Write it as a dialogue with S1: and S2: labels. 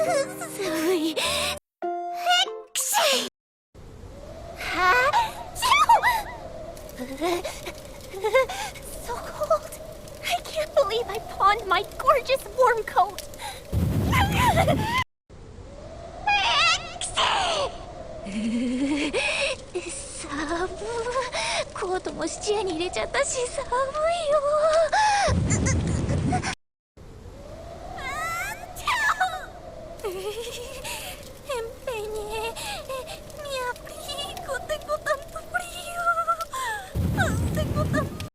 S1: 寒い。So cold. I can't believe I pawned my gorgeous warm coat. 寒い。コートもシチューに入れちゃったし寒いよ。